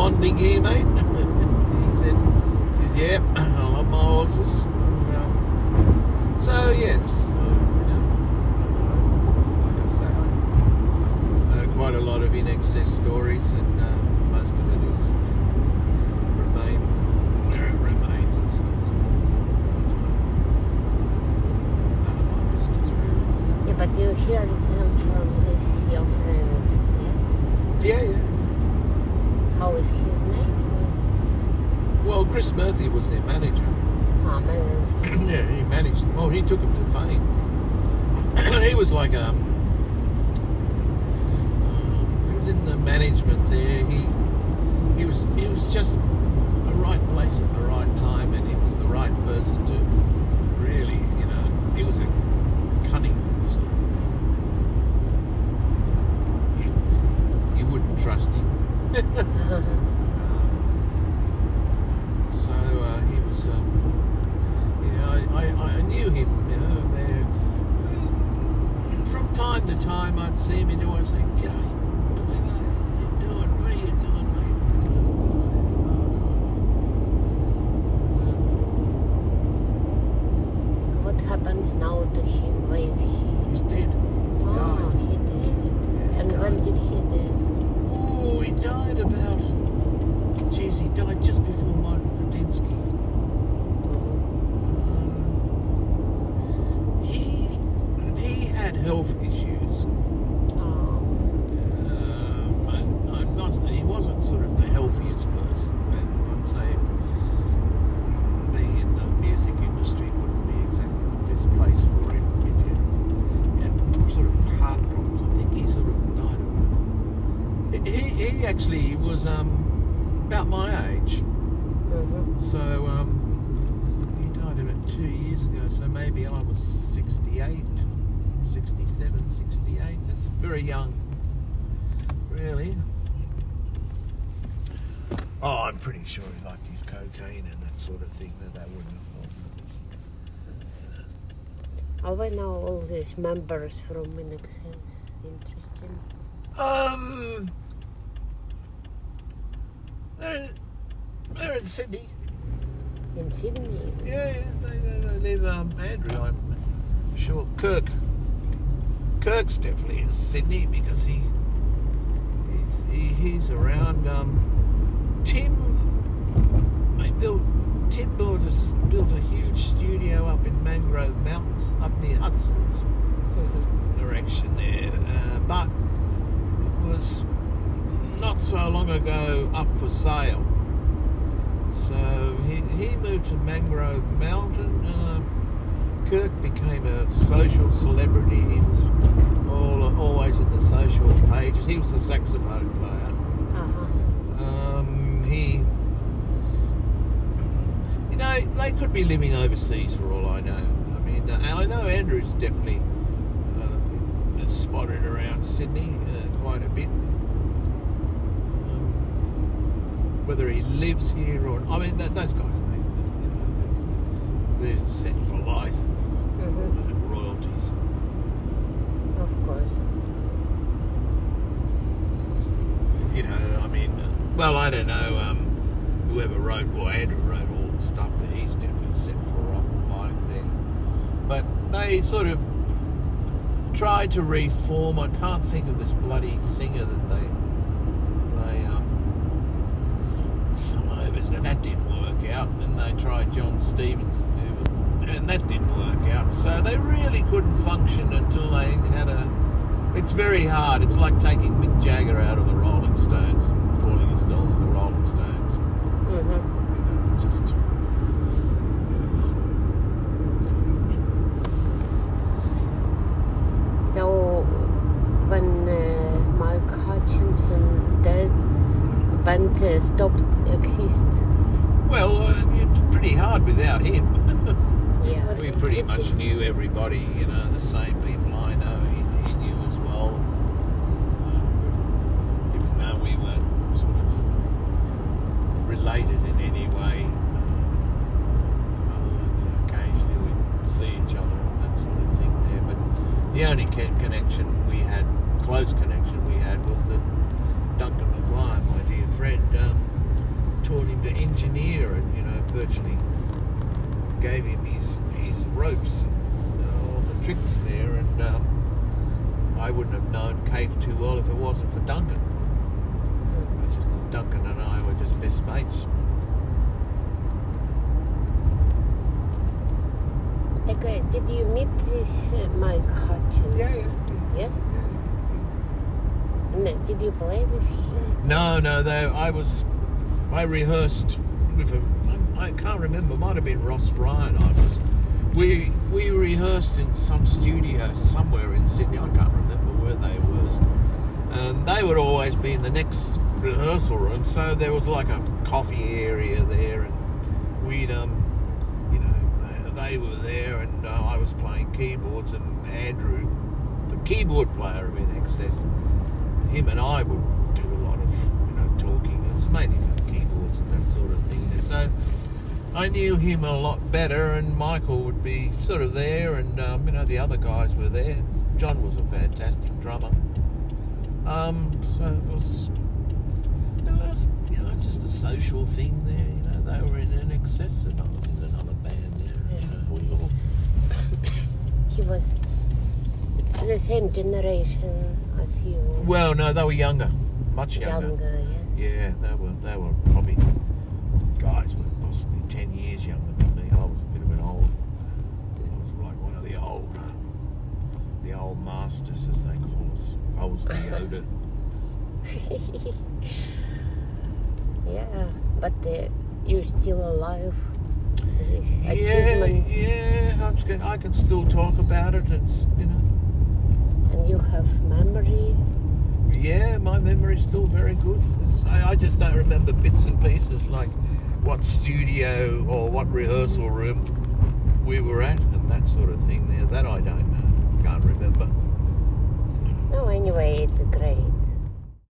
bonding here, mate? He said, yeah, I love my horses. So, yes, like I say, I know quite a lot of INXS stories, and most of it is remain where it remains. It's not none of my business, really. Yeah, but you hear them from this, your friend, yes? Yeah. How is his name? Well, Chris Murphy was their manager. Ah, manager. Yeah, he managed them. Oh, he took them to fame. He was like he was in the management there. He was just the right place at the right time, and he was the right person to really, he was a cunning sort of. You wouldn't trust him. So he was. I knew him, there. From time to time, I'd see him and I'd say, "G'day, Toivo, how you doing? What are you doing, Mm-hmm. What happens now to him? Where is he? He's dead. Oh, he did. Yeah, And when did he die? Oh, he died he died just before Michael Kudinski. He had health issues. He wasn't sort of the healthiest person, and I'd say being in the music industry wouldn't be exactly the best place for him if he had sort of heart problems. I think he sort of died of it. He actually was about my age. Mm-hmm. So he died of it 2 years ago, so maybe I was 68, 67, 68. That's very young, really. Oh, I'm pretty sure he liked his cocaine and that sort of thing, that wouldn't have helped. How I know all these members from INXS? Interesting. They're in Sydney. In Sydney? Yeah, they live, Andrew, I'm sure. Kirk's definitely in Sydney because he's around. Tim built a huge studio up in Mangrove Mountains, up near Hudson's direction there, but it was not so long ago up for sale. So he moved to Mangrove Mountain. Kirk became a social celebrity. He was always in the social pages. He was a saxophone player. They could be living overseas for all I know. I mean, I know Andrew's definitely spotted around Sydney quite a bit. Whether he lives here or... I mean, those guys, they're set for life. Mm-hmm. Royalties. Of course. I mean... well, I don't know. Whoever wrote, or Andrew wrote all the stuff, that he's definitely set for life there. But they sort of tried to reform. I can't think of this bloody singer that they that didn't work out. Then they tried John Stevens, and that didn't work out. So they really couldn't function until they had it's very hard. It's like taking Mick Jagger out of the Rolling Stones and calling yourselves the Rolling Stones. Mm-hmm. Just... So when Mike Hutchence dead, band stopped exist. Well, it's pretty hard without him. Yeah. We pretty much knew everybody, the same people I know he knew as well. Even though we weren't sort of related in any way. Other than, occasionally we'd see each other and that sort of thing there. But the only close connection we had was that Duncan Maguire, my dear friend, taught him to engineer and, virtually gave him his ropes and all the tricks there. And I wouldn't have known Cave too well if it wasn't for Duncan. It's just that Duncan and I were just best mates. Okay, did you meet this Mike Hutchence? Yeah. Yes? And did you play with him? No, I rehearsed with him. I can't remember. Might have been Ross Ryan. We rehearsed in some studio somewhere in Sydney. I can't remember where they was. And they would always be in the next rehearsal room. So there was like a coffee area there, and we'd they were there, and I was playing keyboards, and Andrew, the keyboard player of INXS, him and I would do a lot of talking. It was mainly about keyboards and that sort of thing. So I knew him a lot better, and Michael would be sort of there, and the other guys were there. John was a fantastic drummer. So it was just a social thing there. They were in INXS and I was in another band there. He was the same generation as you. Well, no, they were younger, much younger. Younger, yes. Yeah, they were probably guys were possibly 10 years younger than me. I was a bit of an old. I was like one of the old masters, as they call us. I was the Yoda. Yeah, but you're still alive. This achievement. Yeah, I can still talk about it. It's And you have memory. Yeah, my memory's still very good. I just don't remember bits and pieces, like what studio or what rehearsal room we were at and that sort of thing there. That I don't know. Can't remember. No, anyway, it's great.